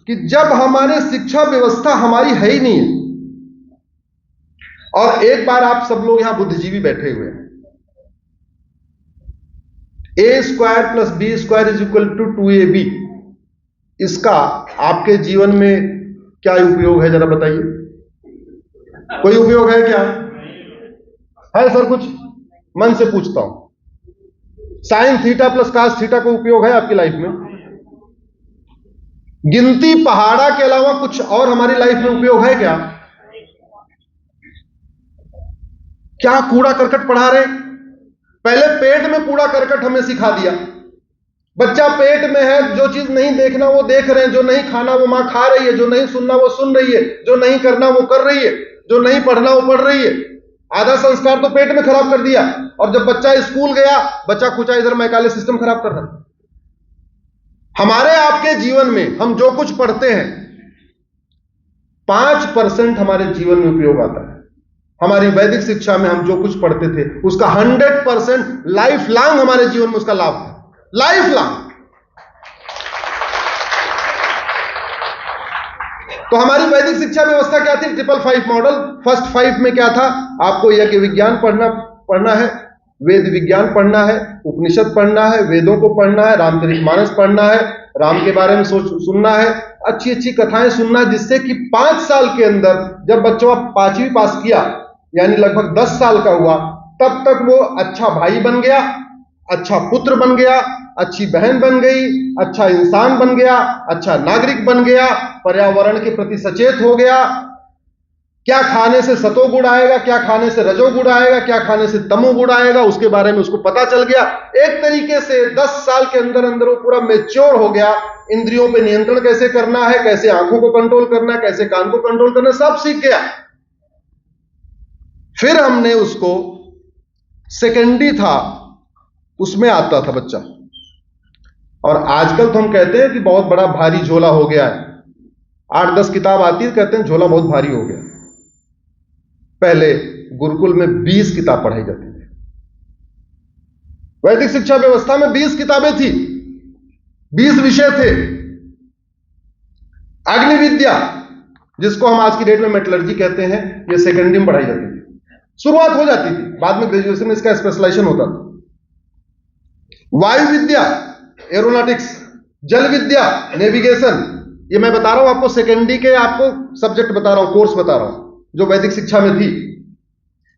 कि जब हमारे शिक्षा व्यवस्था हमारी है ही नहीं है, और एक बार आप सब लोग यहां बुद्धिजीवी बैठे हुए हैं, a² + b² = 2ab, इसका आपके जीवन में क्या उपयोग है, जरा बताइए। कोई उपयोग है क्या? है सर? कुछ मन से पूछता हूं। sin θ + cos θ का उपयोग है आपकी लाइफ में? गिनती पहाड़ा के अलावा कुछ और हमारी लाइफ में उपयोग है क्या? क्या कूड़ा करकट पढ़ा रहे? पहले पेट में कूड़ा करकट हमें सिखा दिया। बच्चा पेट में है, जो चीज नहीं देखना वो देख रहे हैं, जो नहीं खाना वो मां खा रही है, जो नहीं सुनना वो सुन रही है, जो नहीं करना वो कर रही है, जो नहीं पढ़ना वो पढ़ रही है। आधा संस्कार तो पेट में खराब कर दिया, और जब बच्चा स्कूल गया, बच्चा कुचा इधर मैकाले सिस्टम खराब कर रहा है। हमारे आपके जीवन में हम जो कुछ पढ़ते हैं, 5% हमारे जीवन में उपयोग आता है। हमारी वैदिक शिक्षा में हम जो कुछ पढ़ते थे उसका 100% लाइफ लॉन्ग हमारे जीवन में उसका लाभ है, लाइफ लॉन्ग। तो हमारी वैदिक शिक्षा व्यवस्था क्या थी? 555 मॉडल। फर्स्ट 5 में क्या था? आपको यज्ञ विज्ञान पढ़ना है, वेद विज्ञान पढ़ना है, उपनिषद पढ़ना है, वेदों को पढ़ना है, रामचरितमानस पढ़ना है, राम के बारे में सुनना है, अच्छी अच्छी कथाएं सुनना है, जिससे कि 5 साल के अंदर जब बच्चों 5वीं पास किया, यानी लगभग 10 साल का हुआ, तब तक वो अच्छा भाई बन गया, अच्छा पुत्र बन गया, अच्छी बहन बन गई, अच्छा इंसान बन गया, अच्छा नागरिक बन गया, पर्यावरण के प्रति सचेत हो गया। क्या खाने से सतोगुण आएगा, क्या खाने से रजोगुण आएगा, क्या खाने से तमोगुण आएगा, उसके बारे में उसको पता चल गया। एक तरीके से 10 साल के अंदर अंदर वो पूरा मैच्योर हो गया। इंद्रियों पे नियंत्रण कैसे करना है, कैसे आंखों को कंट्रोल करना है, कैसे कान को कंट्रोल करना है, सब सीख गया। फिर हमने उसको सेकेंडरी था, उसमें आता था बच्चा, और आजकल तो हम कहते हैं कि बहुत बड़ा भारी झोला हो गया है। 8-10 किताब आती है, कहते हैं झोला बहुत भारी हो गया। पहले गुरुकुल में 20 किताब पढ़ाई जाती थी। वैदिक शिक्षा व्यवस्था में 20 किताबें थी, 20 विषय थे। अग्नि विद्या, जिसको हम आज की डेट में मेटलर्जी कहते हैं, यह सेकेंडरी में पढ़ाई जाती थी। शुरुआत हो जाती थी, बाद में ग्रेजुएशन में इसका स्पेशलाइजेशन होता था। वायु विद्या, एरोनॉटिक्स, जल विद्या, नेविगेशन, ये मैं बता रहा हूं आपको, सेकेंडरी के आपको सब्जेक्ट बता रहा हूं, कोर्स बता रहा हूं जो वैदिक शिक्षा में थी।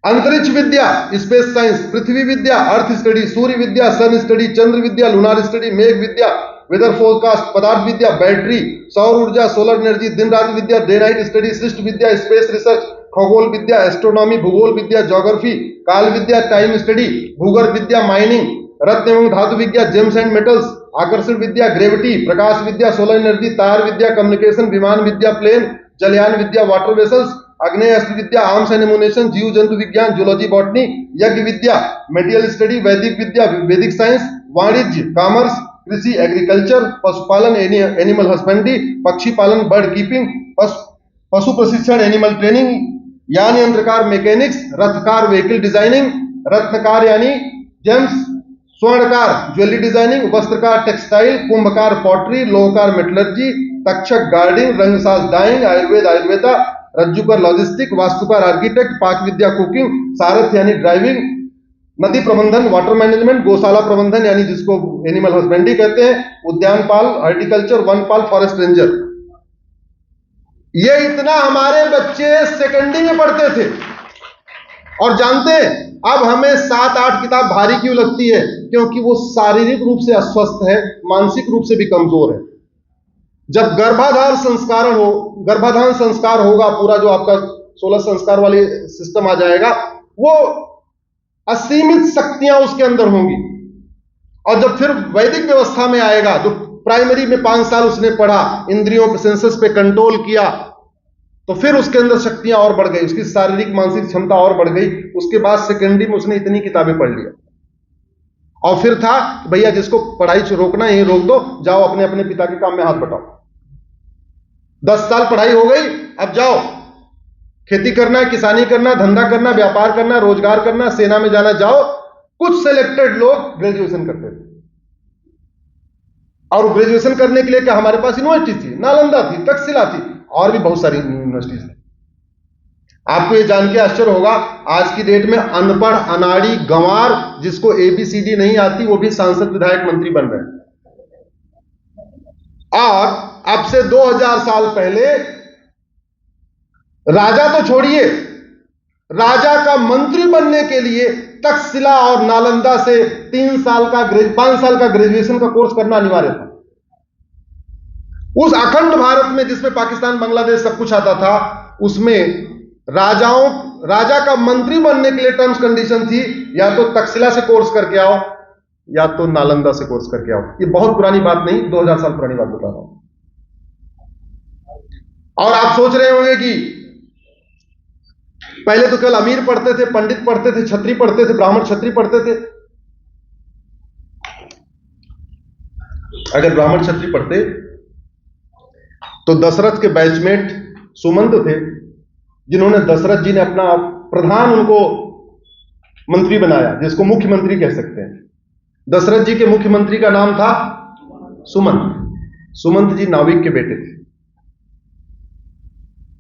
अंतरिक्ष विद्या, स्पेस साइंस, पृथ्वी विद्या, अर्थ स्टडी, सूर्य विद्या, सन स्टडी, चंद्र विद्या, लूनार स्टडी, मेघ विद्या, वेदर फोरकास्ट, पदार्थ विद्या, बैटरी, सौर ऊर्जा, सोलर एनर्जी, दिन रात विद्या, डे नाइट स्टडी, सृष्टि विद्या, स्पेस रिसर्च, खगोल विद्या, एस्ट्रोनॉमी, भूगोल विद्या, ज्योग्राफी, काल विद्या, टाइम स्टडी, भूगर्भ विद्या, माइनिंग, रत्न एवं धातु विद्या, जेम्स एंड मेटल्स, आकर्षण विद्या, ग्रेविटी, प्रकाश विद्या, सोलर एनर्जी, तार विद्या, कम्युनिकेशन, विमान विद्या, प्लेन, जलयान विद्या, वाटर वेसल्स, अग्नेय अस्त्र विद्या, आर्म्स एंड एमुनेशन, जीव जंतु विज्ञान, जूलॉजी, बॉटनी, यज्ञ विद्या, मेडिकल स्टडी, वैदिक विद्या, वैदिक साइंस, वाणिज्य, कॉमर्स, कृषि, एग्रीकल्चर, पशुपालन, एनिमल हस्बेंड्री, पक्षी पालन, बर्ड कीपिंग, पशु प्रशिक्षण, एनिमल ट्रेनिंग, यान यंत्रकार, मैकेनिक्स, रथकार, व्हीकल डिजाइनिंग, रत्नकार यानी जेम्स, स्वर्णकार, ज्वेलरी डिजाइनिंग, वस्त्रकार, टेक्सटाइल, कुंभकार, पॉटरी, लोहकार, मेटलर्जी, तक्षक, गार्डिंग, रंगसाज, डाइंग, आयुर्वेदा, रज्जुकर, लॉजिस्टिक, वास्तुकार, आर्किटेक्ट, पाक विद्या, कुकिंग, सारथ यानी ड्राइविंग, नदी प्रबंधन, वाटर मैनेजमेंट, गौशाला प्रबंधन यानी जिसको एनिमल हस्बेंड्री कहते हैं, उद्यानपाल, हॉर्टिकल्चर, वनपाल, फॉरेस्ट रेंजर। ये इतना हमारे बच्चे सेकेंडरी में पढ़ते थे। और जानते हैं अब हमें 7-8 किताब भारी क्यों लगती है? क्योंकि वो शारीरिक रूप से अस्वस्थ है, मानसिक रूप से भी कमजोर है। जब गर्भाधान संस्कार होगा, पूरा जो आपका 16 संस्कार वाली सिस्टम आ जाएगा, वो असीमित शक्तियां उसके अंदर होंगी। और जब फिर वैदिक व्यवस्था में आएगा, जो प्राइमरी में 5 साल उसने पढ़ा, इंद्रियों पे, सेंसस पे कंट्रोल किया, तो फिर उसके अंदर शक्तियां और बढ़ गई, उसकी शारीरिक मानसिक क्षमता और बढ़ गई। उसके बाद सेकेंडरी में उसने इतनी किताबें पढ़ लिया। और फिर था भैया जिसको पढ़ाई रोकना है रोक दो, जाओ अपने अपने पिता के काम में हाथ बटाओ। 10 साल पढ़ाई हो गई, अब जाओ खेती करना, किसानी करना, धंधा करना, व्यापार करना, रोजगार करना, सेना में जाना, जाओ। कुछ सिलेक्टेड लोग ग्रेजुएशन करते थे। और ग्रेजुएशन करने के लिए क्या हमारे पास यूनिवर्सिटी थी, नालंदा थी, तक्षशिला थी, और भी बहुत सारी यूनिवर्सिटीज थी। आपको ये जान के आश्चर्य होगा, आज की डेट में अनपढ़, अनाड़ी, गंवार, जिसको ABCD नहीं आती, वो भी सांसद, विधायक, मंत्री बन रहे हैं। और अब से 2000 साल पहले राजा तो छोड़िए, राजा का मंत्री बनने के लिए तक्षशिला और नालंदा से 5 साल का ग्रेजुएशन का कोर्स करना अनिवार्य था। उस अखंड भारत में जिसमें पाकिस्तान, बांग्लादेश सब कुछ आता था, उसमें राजा का मंत्री बनने के लिए टर्म्स कंडीशन थी, या तो तक्षशिला से कोर्स करके आओ या तो नालंदा से कोर्स करके आओ। ये बहुत पुरानी बात नहीं, 2000 साल पुरानी बात बता रहा हूं। और आप सोच रहे होंगे कि पहले तो केवल अमीर पढ़ते थे, पंडित पढ़ते थे, छत्री पढ़ते थे, ब्राह्मण छत्री पढ़ते थे। अगर ब्राह्मण छत्री पढ़ते तो दशरथ के बैचमेट सुमंत थे, जिन्होंने दशरथ जी ने अपना प्रधान उनको मंत्री बनाया, जिसको मुख्यमंत्री कह सकते हैं। दशरथ जी के मुख्यमंत्री का नाम था सुमंत। सुमंत जी नाविक के बेटे थे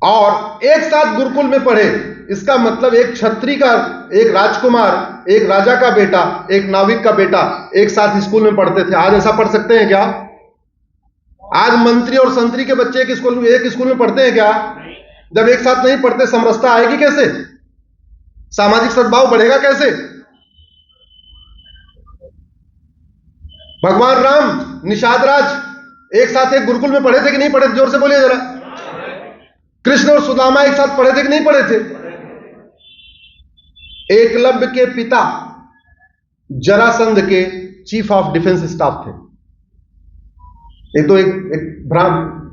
और एक साथ गुरुकुल में पढ़े। इसका मतलब एक छत्री का, एक राजकुमार, एक राजा का बेटा, एक नाविक का बेटा एक साथ स्कूल में पढ़ते थे। आज ऐसा पढ़ सकते हैं क्या? आज मंत्री और संतरी के बच्चे एक स्कूल में पढ़ते हैं क्या? जब एक साथ नहीं पढ़ते, समरसता आएगी कैसे? सामाजिक सद्भाव बढ़ेगा कैसे? भगवान राम, निषाद राज एक साथ एक गुरुकुल में पढ़े थे कि नहीं पढ़े थे? जोर से बोलिए जरा। कृष्ण और सुदामा एक साथ पढ़े थे कि नहीं पढ़े थे? एकलव्य के पिता जरासंध के चीफ ऑफ डिफेंस स्टाफ थे। एक तो एक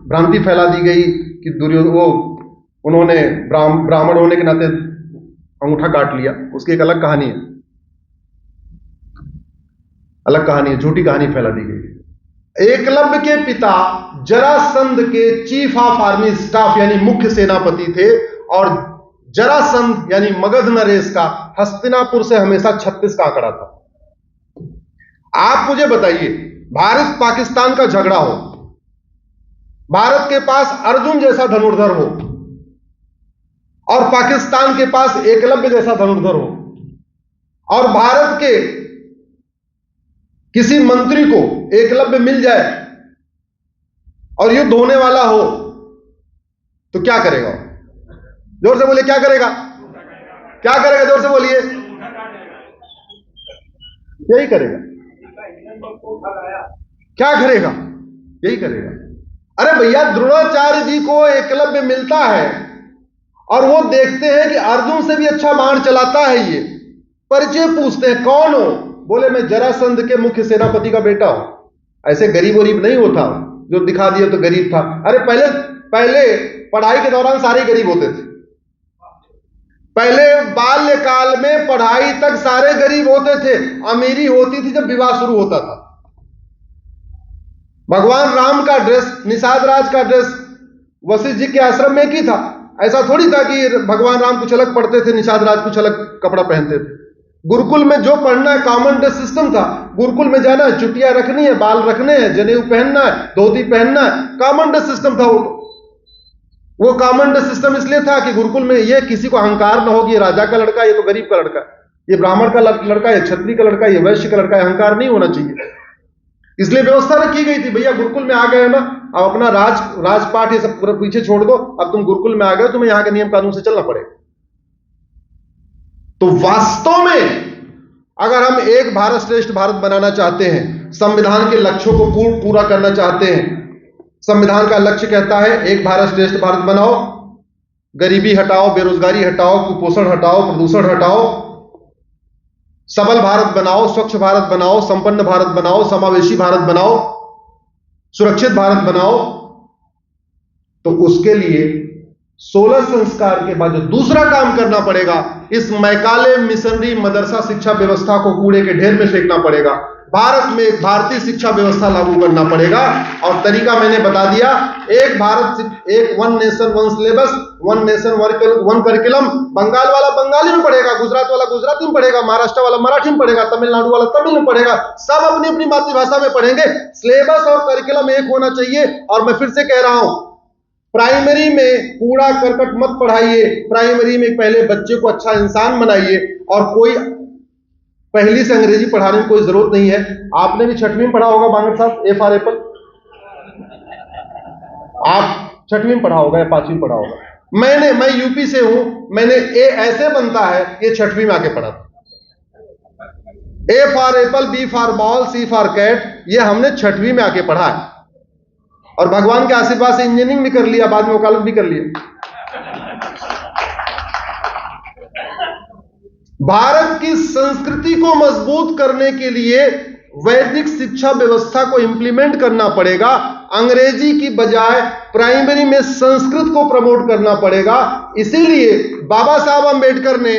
भ्रांति फैला दी गई कि उन्होंने ब्राह्मण होने के नाते अंगूठा काट लिया। उसकी एक अलग कहानी है, झूठी कहानी फैला दी गई। एकलव्य के पिता जरासंध के चीफ ऑफ आर्मी स्टाफ यानी मुख्य सेनापति थे, और जरासंध यानी मगध नरेश का हस्तिनापुर से हमेशा 36 का आंकड़ा था। आप मुझे बताइए, भारत पाकिस्तान का झगड़ा हो, भारत के पास अर्जुन जैसा धनुर्धर हो और पाकिस्तान के पास एकलव्य जैसा धनुर्धर हो, और भारत के किसी मंत्री को एकलव्य मिल जाए और युद्ध होने वाला हो, तो क्या करेगा? जोर से बोलिए, क्या करेगा? क्या करेगा? जोर से बोलिए। यही करेगा। क्या करेगा? यही करेगा। अरे भैया, द्रोणाचार्य जी को एकलव्य मिलता है और वो देखते हैं कि अर्जुन से भी अच्छा बाण चलाता है ये। परिचय पूछते हैं, कौन हो? बोले मैं जरासंध के मुख्य सेनापति का बेटा हूं। ऐसे गरीब वरीब नहीं होता जो दिखा दिया तो गरीब था। अरे पहले पढ़ाई के दौरान सारे गरीब होते थे। पहले बाल्यकाल में पढ़ाई तक सारे गरीब होते थे। अमीरी होती थी जब विवाह शुरू होता था। भगवान राम का ड्रेस, निषाद राज का ड्रेस वशिष्ठ जी के आश्रम में की था। ऐसा थोड़ी था कि भगवान राम कुछ अलग पढ़ते थे, निषाद राज कुछ अलग कपड़ा पहनते थे। गुरुकुल में जो पढ़ना है कॉमन ड्रेस सिस्टम था। गुरुकुल में जाना है, चुटिया रखनी है, बाल रखने हैं, जनेऊ पहनना है, धोती पहनना है, कॉमन ड्रेस सिस्टम था। वो कॉमन ड्रेस सिस्टम इसलिए था कि गुरुकुल में ये किसी को अहंकार न हो कि ये राजा का लड़का, ये तो गरीब का लड़का, ये ब्राह्मण का लड़का, ये क्षत्रिय का लड़का, ये वैश्य का लड़का, अहंकार नहीं होना चाहिए। इसलिए व्यवस्था रखी गई थी। भैया गुरुकुल में आ गए ना, अब अपना राजपाट ये सब पूरा पीछे छोड़ दो, अब तुम गुरुकुल में आ गए, तुम्हें यहां के नियम कानून से चलना पड़ेगा। तो वास्तव में अगर हम एक भारत श्रेष्ठ भारत बनाना चाहते हैं, संविधान के लक्ष्यों को पूरा करना चाहते हैं, संविधान का लक्ष्य कहता है एक भारत श्रेष्ठ भारत बनाओ, गरीबी हटाओ, बेरोजगारी हटाओ, कुपोषण हटाओ, प्रदूषण हटाओ, सबल भारत बनाओ, स्वच्छ भारत बनाओ, संपन्न भारत बनाओ, समावेशी भारत बनाओ, सुरक्षित भारत बनाओ। तो उसके लिए 16 संस्कार के बाद जो दूसरा काम करना पड़ेगा, इस मैकाले मिशनरी मदरसा शिक्षा व्यवस्था को कूड़े के ढेर में फेंकना पड़ेगा। भारत में एक भारतीय शिक्षा व्यवस्था लागू करना पड़ेगा। और तरीका मैंने बता दिया, एक भारत, एक one nation one syllabus, one nation one curriculum. Bengal वाला बंगाली में पढ़ेगा, गुजरात वाला गुजराती में पढ़ेगा, महाराष्ट्र वाला मराठी में पढ़ेगा, तमिलनाडु वाला तमिल में पढ़ेगा, सब अपनी अपनी मातृभाषा में पढ़ेंगे। सिलेबस और करिकुलम एक होना चाहिए। और मैं फिर से कह रहा हूं, प्राइमरी में कूड़ा करकट मत पढ़ाइए, प्राइमरी में पहले बच्चे को अच्छा इंसान बनाइए। और कोई पहली से अंग्रेजी पढ़ाने की कोई जरूरत नहीं है। आपने भी छठवीं में पढ़ा होगा बांगड़ साहब, ए फॉर एप्पल, आप छठवीं में पढ़ा होगा या पांचवीं में पढ़ा होगा। मैं यूपी से हूं, मैंने ए ऐसे बनता है, ये छठवीं में आके पढ़ा। A for apple, B for ball, C for cat, ये हमने छठवीं में आके पढ़ा है। और भगवान के आशीर्वाद से इंजीनियरिंग भी कर लिया, बाद में वकालत भी कर लिया। भारत की संस्कृति को मजबूत करने के लिए वैदिक शिक्षा व्यवस्था को इंप्लीमेंट करना पड़ेगा। अंग्रेजी की बजाय प्राइमरी में संस्कृत को प्रमोट करना पड़ेगा। इसीलिए बाबा साहब अंबेडकर ने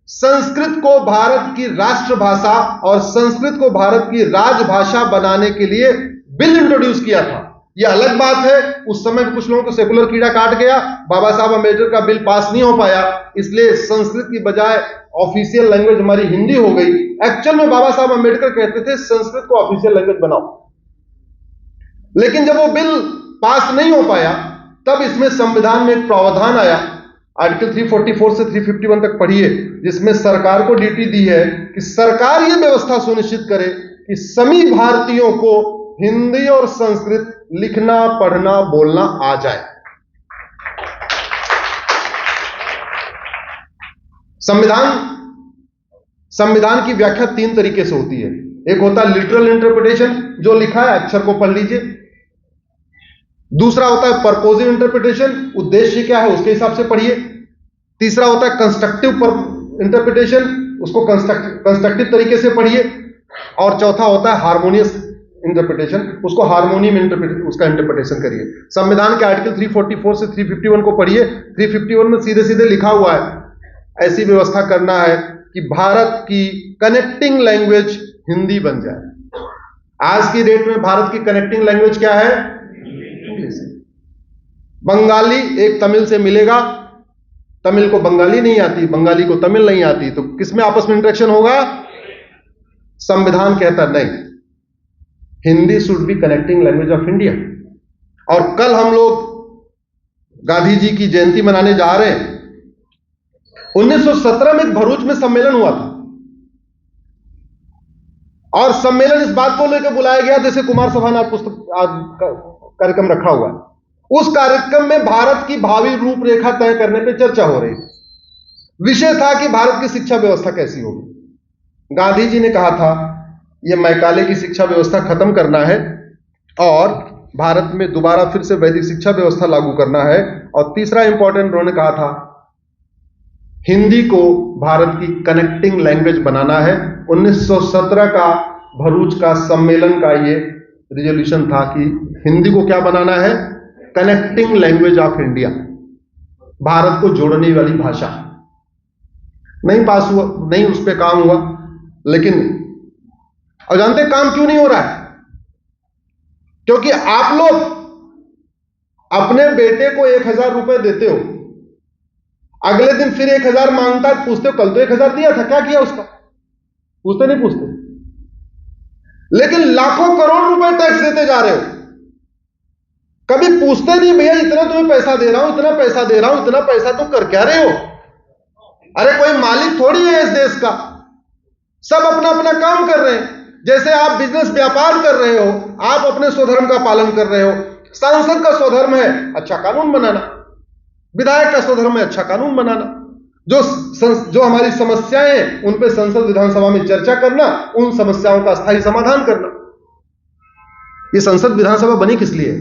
संस्कृत को भारत की राष्ट्रभाषा और संस्कृत को भारत की राजभाषा बनाने के लिए बिल इंट्रोड्यूस किया था। यह अलग बात है, उस समय कुछ लोगों को सेकुलर कीड़ा काट गया, बाबा साहब अंबेडकर का बिल पास नहीं हो पाया, इसलिए संस्कृत की बजाय ऑफिशियल लैंग्वेज हमारी हिंदी हो गई। एक्चुअल में बाबा साहब अंबेडकर कहते थे संस्कृत को ऑफिशियल लैंग्वेज बनाओ, लेकिन जब वो बिल पास नहीं हो पाया तब इसमें संविधान में एक प्रावधान आया, आर्टिकल 344 से 351 तक पढ़िए, जिसमें सरकार को ड्यूटी दी है कि सरकार यह व्यवस्था सुनिश्चित करे कि सभी भारतीयों को हिंदी और संस्कृत लिखना, पढ़ना, बोलना आ जाए। संविधान की व्याख्या 3 तरीके से होती है। एक होता है लिटरल इंटरप्रिटेशन, जो लिखा है अक्षर को पढ़ लीजिए। दूसरा होता है पर्पोजिव इंटरप्रिटेशन, उद्देश्य क्या है उसके हिसाब से पढ़िए। तीसरा होता है कंस्ट्रक्टिव इंटरप्रिटेशन, उसको कंस्ट्रक्टिव तरीके से पढ़िए। और चौथा होता है हार्मोनियस इंटरप्रिटेशन, उसको हार्मोनी में उसका इंटरप्रिटेशन करिए। संविधान के आर्टिकल 344 से 351 को पढ़िए। 351 में सीधे सीधे लिखा हुआ है ऐसी व्यवस्था करना है कि भारत की कनेक्टिंग लैंग्वेज हिंदी बन जाए। आज की डेट में भारत की कनेक्टिंग लैंग्वेज क्या है? इंग्लिश। बंगाली एक तमिल से मिलेगा, तमिल को बंगाली नहीं आती, बंगाली को तमिल नहीं आती, तो किसमें आपस में इंटरेक्शन होगा? संविधान कहता नहीं, Hindi should be connecting language of India. और कल हम लोग गांधी जी की जयंती मनाने जा रहे हैं। 1917 में भरूच में सम्मेलन हुआ था, और सम्मेलन इस बात को लेकर बुलाया गया, जैसे कुमार सभा ने पुस्तक कार्यक्रम रखा हुआ है। उस कार्यक्रम में भारत की भावी रूपरेखा तय करने पर चर्चा हो रही। विषय था कि भारत की शिक्षा व्यवस्था कैसी होगी। गांधी जी ने कहा था यह मैकाले की शिक्षा व्यवस्था खत्म करना है और भारत में दोबारा फिर से वैदिक शिक्षा व्यवस्था लागू करना है। और तीसरा इंपॉर्टेंट उन्होंने कहा था हिंदी को भारत की कनेक्टिंग लैंग्वेज बनाना है। 1917 का भरूच का सम्मेलन का ये रिजोल्यूशन था कि हिंदी को क्या बनाना है? Connecting language of India, Bharat को जोड़ने वाली भाषा। नहीं पास हुआ, नहीं उस पर काम हुआ। लेकिन और जानते काम क्यों नहीं हो रहा है? क्योंकि आप लोग अपने बेटे को 1000 रुपए देते हो, अगले दिन फिर 1000 मांगता है, पूछते हो कल तो 1000 दिया था, क्या किया उसका? पूछते नहीं पूछते। लेकिन लाखों करोड़ रुपए टैक्स देते जा रहे हो, कभी पूछते नहीं भैया इतना तुम्हें पैसा दे रहा हूं, इतना पैसा दे रहा हूं, इतना पैसा तुम कर क्या रहे हो? अरे कोई मालिक थोड़ी है इस देश का, सब अपना अपना काम कर रहे हैं। जैसे आप बिजनेस व्यापार कर रहे हो, आप अपने स्वधर्म का पालन कर रहे हो। सांसद का स्वधर्म है अच्छा कानून बनाना, विधायक का स्वधर्म है अच्छा कानून बनाना। जो हमारी समस्याएं हैं उन पे संसद विधानसभा में चर्चा करना, उन समस्याओं का स्थायी समाधान करना। ये संसद विधानसभा बनी किस लिए?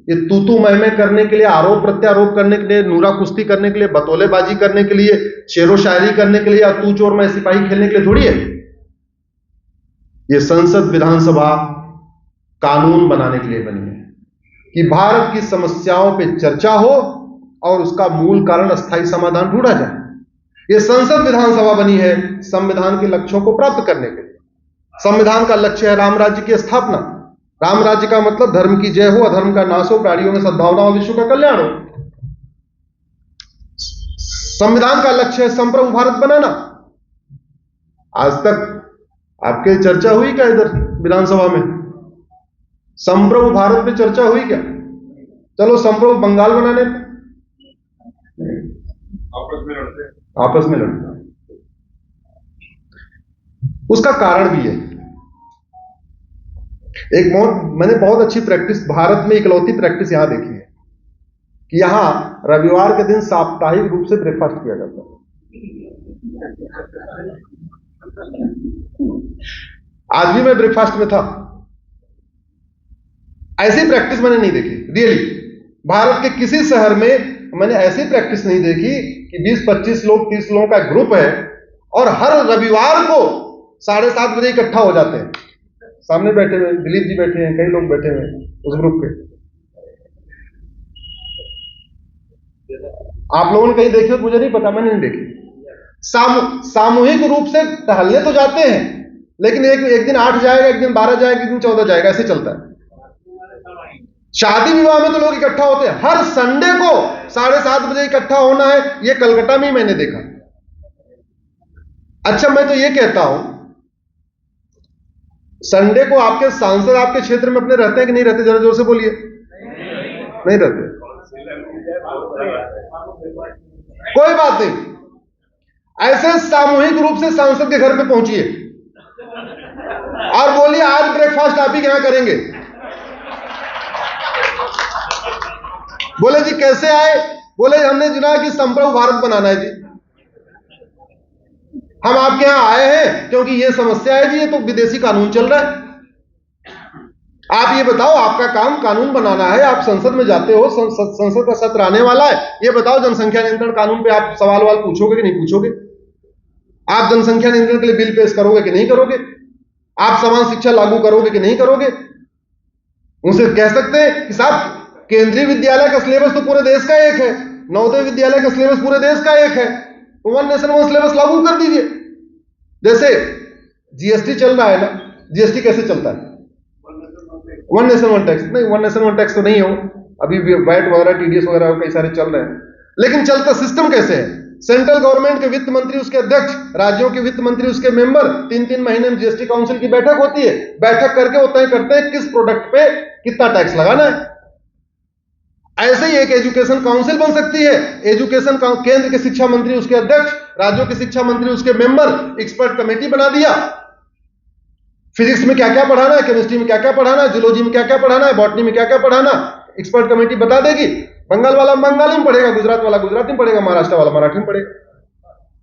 ये तू मैं करने के लिए, आरोप प्रत्यारोप करने के लिए, नूरा कुश्ती करने के लिए, बतौलेबाजी करने के लिए, शेरो शायरी करने के लिए, या तू चोर मैं सिपाही खेलने के लिए थोड़ी है। ये संसद विधानसभा कानून बनाने के लिए बनी है कि भारत की समस्याओं पे चर्चा हो और उसका मूल कारण स्थायी समाधान ढूंढा जाए। ये संसद विधानसभा बनी है संविधान के लक्ष्यों को प्राप्त करने के लिए। संविधान का लक्ष्य है राम राज्य की स्थापना। राम राज्य का मतलब धर्म की जय हो, अधर्म का नाश हो, प्राणियों में सद्भावना हो, विश्व का कल्याण हो। संविधान का लक्ष्य है संप्रभु भारत बनाना। आज तक आपके चर्चा हुई क्या इधर विधानसभा में? संप्रभु भारत पे चर्चा हुई क्या? चलो संप्रभु बंगाल बनाने आपस में लड़ते। उसका कारण भी है। मैंने बहुत अच्छी प्रैक्टिस, भारत में इकलौती प्रैक्टिस यहां देखी है कि यहां रविवार के दिन साप्ताहिक रूप से ब्रेकफास्ट किया जाता है। आज भी मैं ब्रेकफास्ट में था। ऐसी प्रैक्टिस मैंने नहीं देखी रियली। भारत के किसी शहर में मैंने ऐसी प्रैक्टिस नहीं देखी कि 20-25 लोग 30 लोगों का ग्रुप है और हर रविवार को 7:30 बजे इकट्ठा हो जाते हैं। सामने बैठे हुए दिलीप जी बैठे हैं, कई लोग बैठे हुए उस ग्रुप के। आप लोगों ने कहीं देखी हो? मुझे नहीं पता, मैंने नहीं देखी। सामूहिक रूप से टहलने तो जाते हैं, लेकिन एक दिन 8 जाएगा, एक दिन 12 जाएगा, एक दिन 14 जाएगा, ऐसे चलता है। शादी विवाह में तो लोग इकट्ठा होते हैं। हर संडे को 7:30 बजे इकट्ठा होना है, यह कलकत्ता में ही मैंने देखा। अच्छा, मैं तो यह कहता हूं, संडे को आपके सांसद आपके क्षेत्र में अपने रहते हैं कि नहीं रहते? जरा जोर से बोलिए। नहीं रहते। कोई बात नहीं, ऐसे सामूहिक रूप से सांसद के घर पे पहुंचिए और बोलिए आज ब्रेकफास्ट आप ही के यहां करेंगे। बोले जी कैसे आए? बोले हमने सुना कि संप्रभु भारत बनाना है जी, हम आपके यहां आए हैं क्योंकि ये समस्या है जी, ये तो विदेशी कानून चल रहा है। आप ये बताओ, आपका काम कानून बनाना है, आप संसद में जाते हो, संसद का सत्र आने वाला है, ये बताओ जनसंख्या नियंत्रण कानून पे आप सवाल पूछोगे कि नहीं पूछोगे? आप जनसंख्या नियंत्रण के लिए बिल पेश करोगे कि नहीं करोगे? आप समान शिक्षा लागू करोगे कि नहीं करोगे? उनसे कह सकते हैं कि साहब केंद्रीय विद्यालय का सिलेबस तो पूरे देश का एक है, नवोदय विद्यालय का सिलेबस पूरे देश का एक है, वन नेशन वन सिलेबस लागू कर दीजिए। जैसे जीएसटी चल रहा है ना, जीएसटी कैसे चलता है? One nation one tax. नहीं, वन नेशन वन टैक्स तो नहीं हो, अभी वैट वगैरह टीडीएस वगैरह कई सारे चल रहे हैं, लेकिन चलता सिस्टम कैसे है? सेंट्रल गवर्नमेंट के वित्त मंत्री उसके अध्यक्ष, राज्यों के वित्त मंत्री उसके मेंबर, 3-3 महीने में जीएसटी काउंसिल की बैठक होती है, बैठक करके वो तय करते हैं किस प्रोडक्ट पे कितना टैक्स लगाना है। ऐसे ही एक एजुकेशन काउंसिल बन सकती है। एजुकेशन केंद्र के शिक्षा मंत्री उसके अध्यक्ष, राज्यों के शिक्षा मंत्री उसके मेंबर, एक्सपर्ट कमेटी बना दिया। फिजिक्स में क्या क्या पढ़ाना है, केमिस्ट्री में क्या क्या पढ़ाना है, जूलॉजी में क्या क्या पढ़ाना है, बॉटनी में क्या क्या पढ़ाना, एक्सपर्ट कमेटी बता देगी। बंगाल वाला बंगाली में पढ़ेगा, गुजरात वाला गुजराती में पढ़ेगा, महाराष्ट्र वाला मराठी में पढ़ेगा।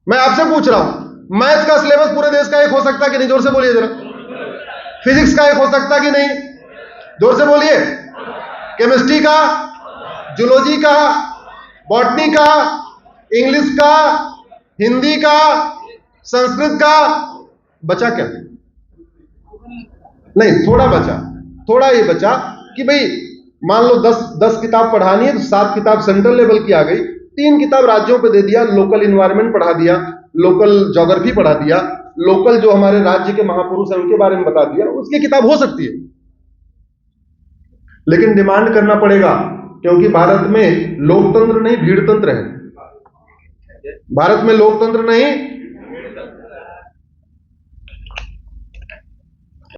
मैं आपसे पूछ रहा हूं, मैथ्स का सिलेबस पूरे देश का एक हो सकता है कि नहीं? जोर से बोलिए जरा। फिजिक्स का एक हो सकता है कि नहीं? जोर से बोलिए। केमिस्ट्री का, जूलॉजी का, बॉटनी का, इंग्लिश का, हिंदी का, संस्कृत का, बचा क्या? नहीं, थोड़ा बचा, थोड़ा ये बचा कि भाई मान लो 10 किताब पढ़ानी है तो 7 किताब सेंट्रल लेवल की आ गई, 3 किताब राज्यों पे दे दिया, लोकल इन्वायरमेंट पढ़ा दिया, लोकल ज्योग्राफी पढ़ा दिया, लोकल जो हमारे राज्य के महापुरुष हैं उनके बारे में बता दिया। उसकी किताब हो सकती है, लेकिन डिमांड करना पड़ेगा, क्योंकि भारत में लोकतंत्र नहीं भीड़तंत्र है। भारत में लोकतंत्र नहीं